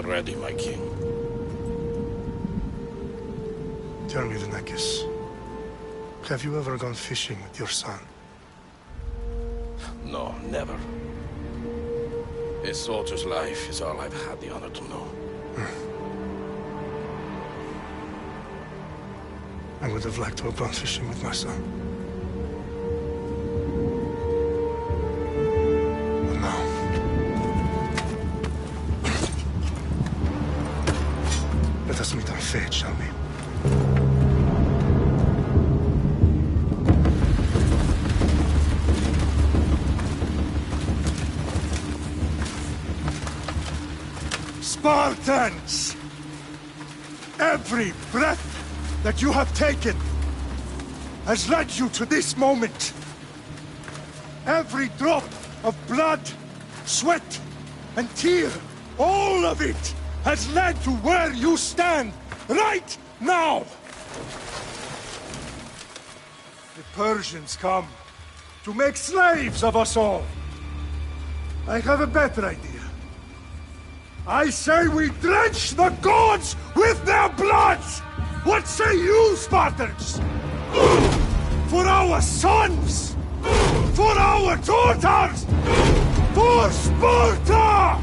ready, my king. Tell me, Lenakis, have you ever gone fishing with your son? No, never. A soldier's life is all I've had the honor to know. I would have liked to have gone fishing with my son. But now... let us meet on fate, shall we? Spartans! Every breath that you have taken has led you to this moment. Every drop of blood, sweat, and tear, all of it has led to where you stand right now. The Persians come to make slaves of us all. I have a better idea. I say we drench the gods with their blood! What say you, Spartans? For our sons! For our daughters! For Sparta!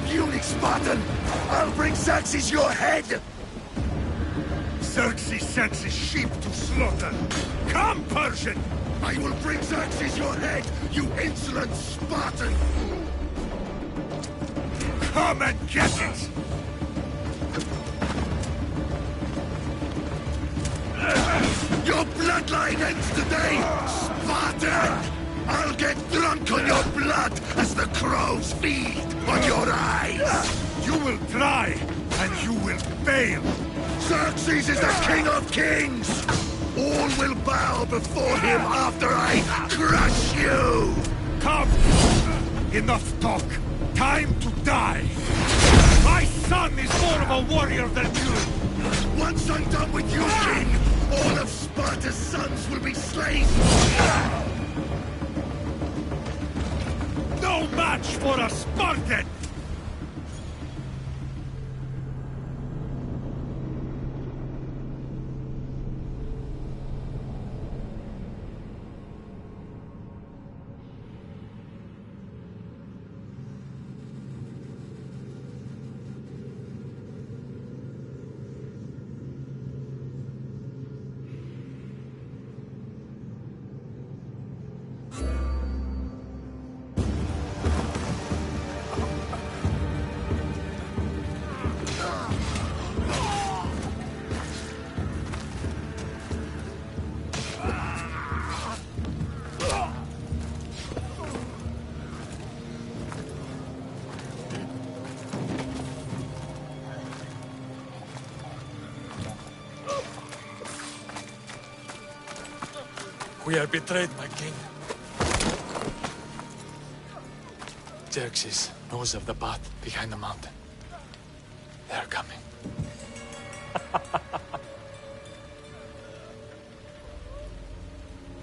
Puny Spartan! I'll bring Xerxes your head! Xerxes sends his sheep to slaughter. Come, Persian! I will bring Xerxes your head, you insolent Spartan! Come and get it! Your bloodline ends today, Spartan! I'll get drunk on your blood as the crows feed on your eyes! You will try, and you will fail! Xerxes is the king of kings! All will bow before him after I crush you! Come! Enough talk! Time to die! My son is more of a warrior than you! Once I'm done with you, king, all of Sparta's sons will be slain! No match for a Spartan! We are betrayed, my king. Xerxes knows of the path behind the mountain. They are coming.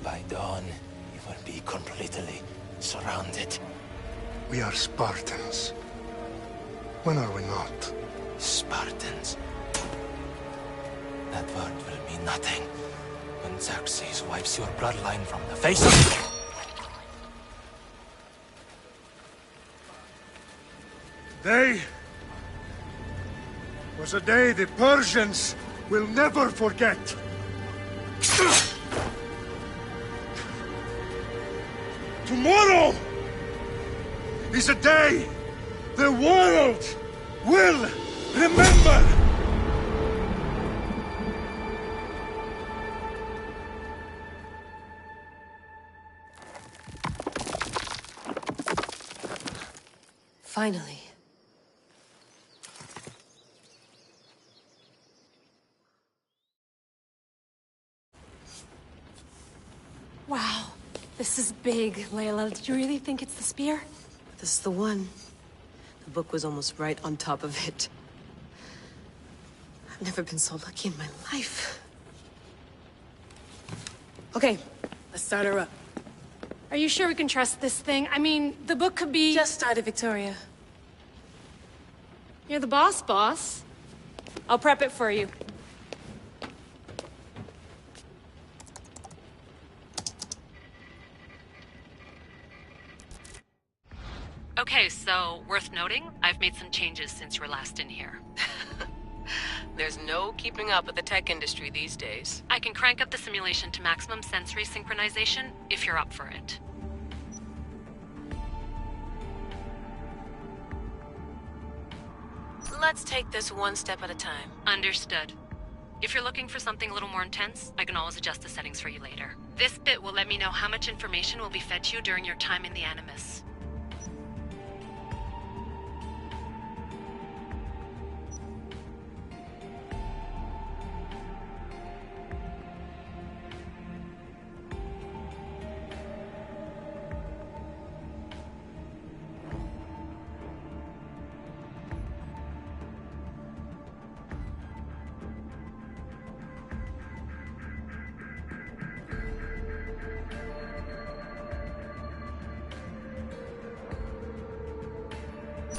By dawn, you will be completely surrounded. We are Spartans. When are we not? Spartans. That word will mean nothing when Xerxes wipes your bloodline from the face of... Today was a day the Persians will never forget. Tomorrow is a day the world will remember. Finally. Wow, this is big, Layla. Did you really think it's the spear? This is the one. The book was almost right on top of it. I've never been so lucky in my life. Okay, let's start her up. Are you sure we can trust this thing? I mean, the book could be... Just started, Victoria. You're the boss. I'll prep it for you. Okay, so, worth noting, I've made some changes since you were last in here. There's no keeping up with the tech industry these days. I can crank up the simulation to maximum sensory synchronization, if you're up for it. Let's take this one step at a time. Understood. If you're looking for something a little more intense, I can always adjust the settings for you later. This bit will let me know how much information will be fed to you during your time in the Animus.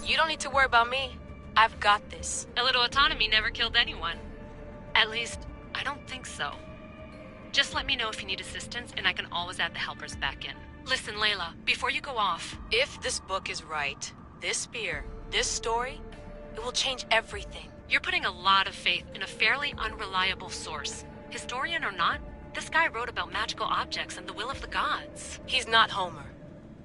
You don't need to worry about me. I've got this. A little autonomy never killed anyone. At least, I don't think so. Just let me know if you need assistance, and I can always add the helpers back in. Listen, Layla, before you go off... If this book is right, this spear, this story, it will change everything. You're putting a lot of faith in a fairly unreliable source. Historian or not, this guy wrote about magical objects and the will of the gods. He's not Homer.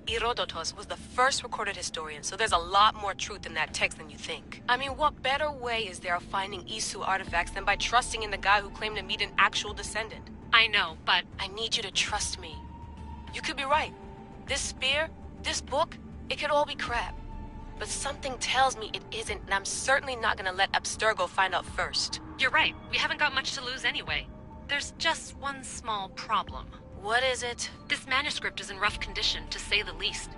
Herodotus was the first recorded historian, so there's a lot more truth in that text than you think. I mean, what better way is there of finding Isu artifacts than by trusting in the guy who claimed to meet an actual descendant? I know, but... I need you to trust me. You could be right. This spear, this book, it could all be crap. But something tells me it isn't, and I'm certainly not gonna let Abstergo find out first. You're right. We haven't got much to lose anyway. There's just one small problem. What is it? This manuscript is in rough condition, to say the least.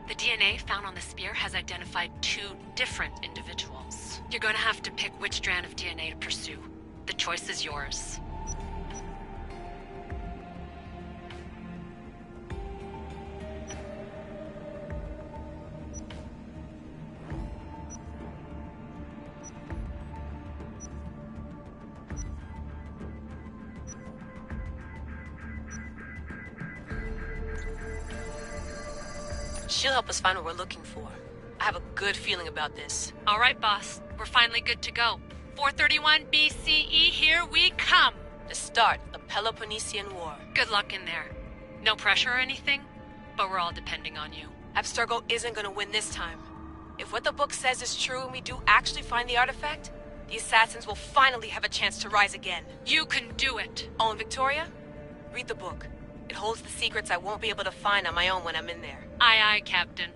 The DNA found on the spear has identified 2 different individuals. You're going to have to pick which strand of DNA to pursue. The choice is yours. She'll help us find what we're looking for. I have a good feeling about this. All right, boss. We're finally good to go. 431 BCE, here we come! The start of the Peloponnesian War. Good luck in there. No pressure or anything, but we're all depending on you. Abstergo isn't gonna win this time. If what the book says is true and we do actually find the artifact, the assassins will finally have a chance to rise again. You can do it! Oh, and Victoria? Read the book. It holds the secrets I won't be able to find on my own when I'm in there. Aye, aye, Captain.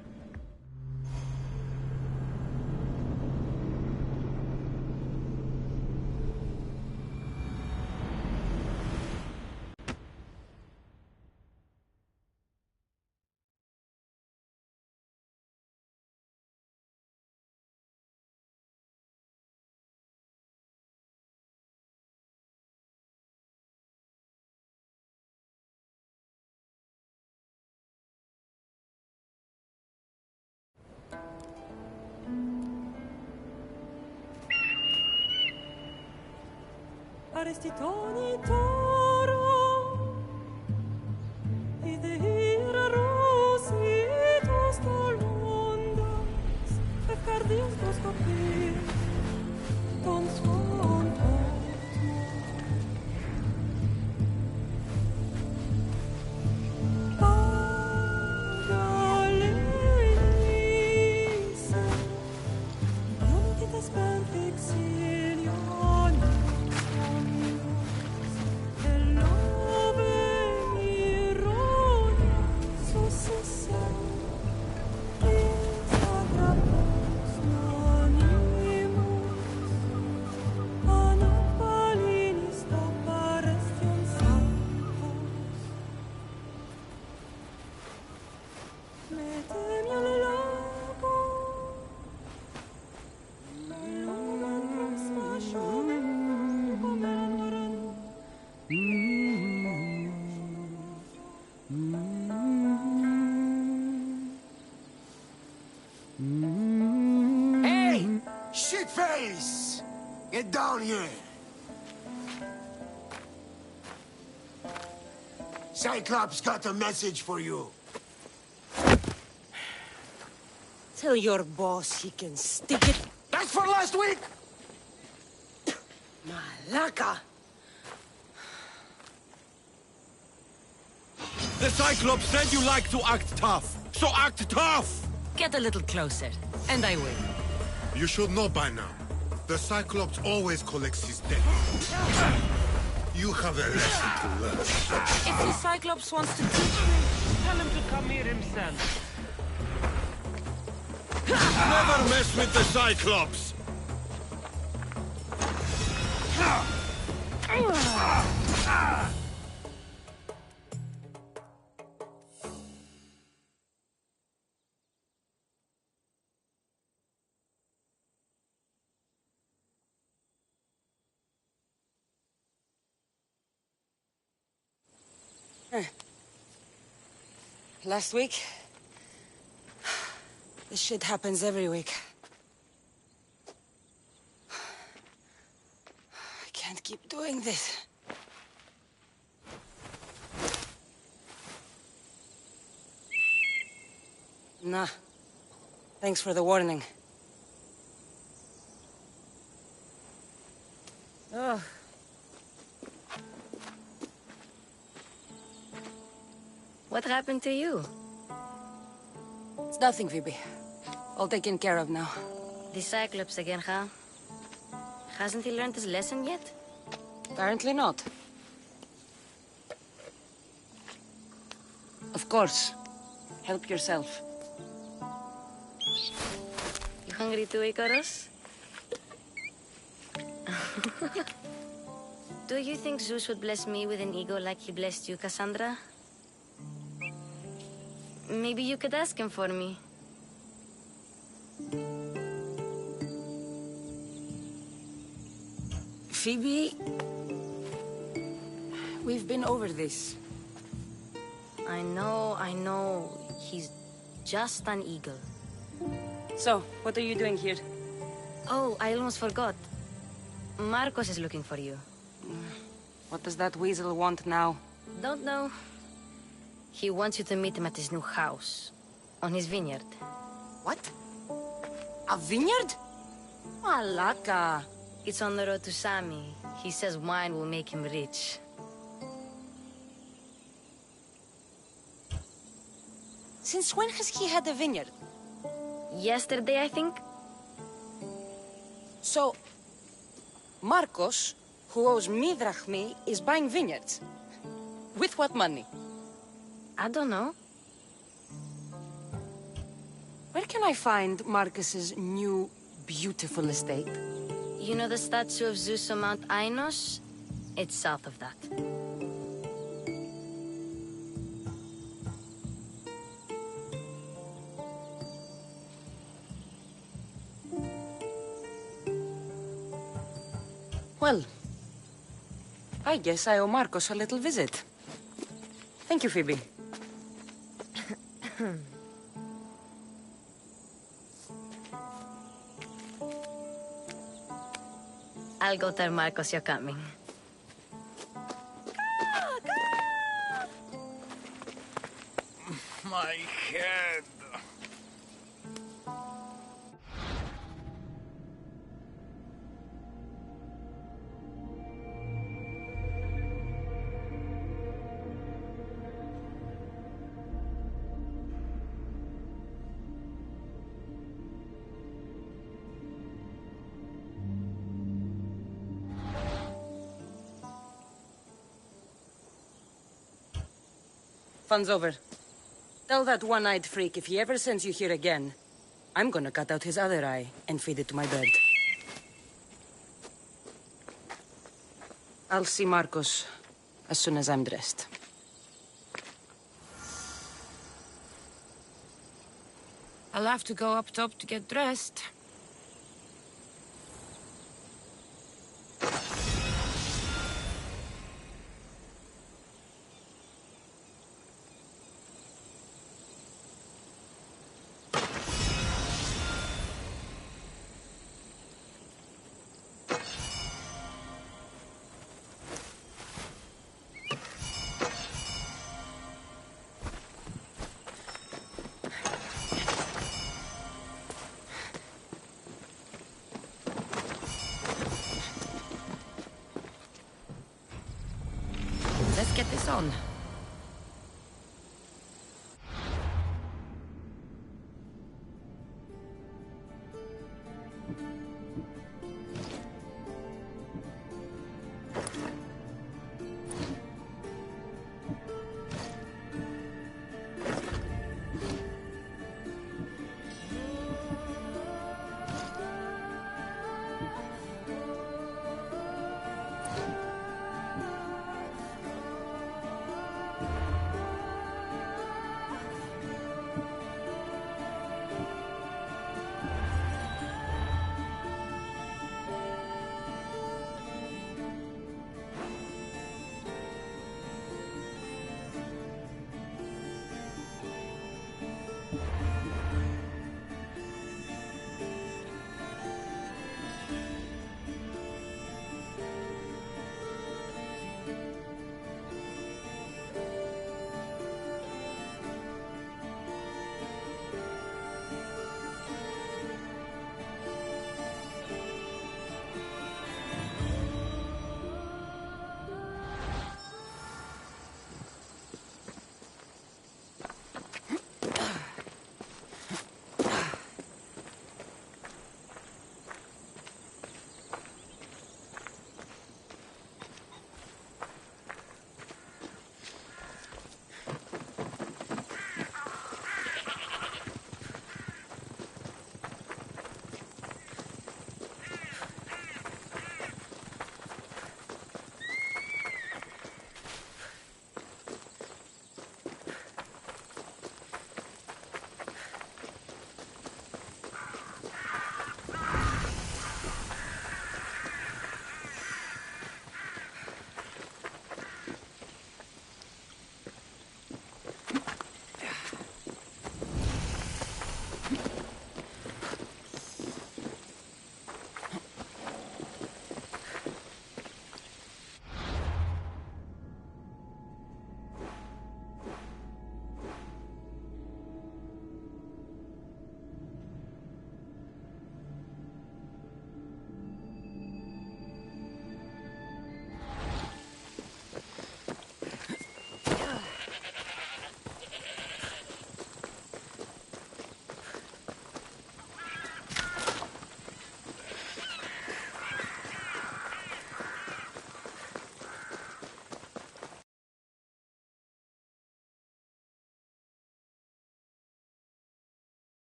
Arestitoni toro, idehira rositos tolondas, efcardios dos copir, ton suon Pagalenisa, non ti te spentixilioni. Hey! Shitface! Get down here! Cyclops got a message for you. Tell your boss he can stick it. That's for last week! Malaka! The Cyclops said you like to act tough, so act tough! Get a little closer, and I will. You should know by now. The Cyclops always collects his debt. You have a lesson to learn. If the Cyclops wants to teach me, tell him to come here himself. Never mess with the Cyclops! Last week? This shit happens every week. keep doing this. Nah. Thanks for the warning. Ugh. What happened to you? It's nothing, Phoebe. All taken care of now. The Cyclops again, huh? Hasn't he learned his lesson yet? Apparently not. Of course. Help yourself. You hungry too, Icarus? Do you think Zeus would bless me with an ego like he blessed you, Cassandra? Maybe you could ask him for me. Phoebe... We've been over this. I know. He's just an eagle. So, what are you doing here? Oh, I almost forgot. Marcos is looking for you. What does that weasel want now? Don't know. He wants you to meet him at his new house. On his vineyard. What? A vineyard? Malaka. It's on the road to Sami. He says wine will make him rich. Since when has he had a vineyard? Yesterday, I think. So, Marcos, who owes me drachmi, is buying vineyards. With what money? I don't know. Where can I find Marcus's new, beautiful estate? You know the statue of Zeus on Mount Ainos? It's south of that. Well, I guess I owe Marcos a little visit. Thank you, Phoebe. I'll go tell Marcos you're coming. My head. Fun's over. Tell that one-eyed freak if he ever sends you here again, I'm gonna cut out his other eye and feed it to my bird. I'll see Marcos as soon as I'm dressed. I'll have to go up top to get dressed. Let's get this on.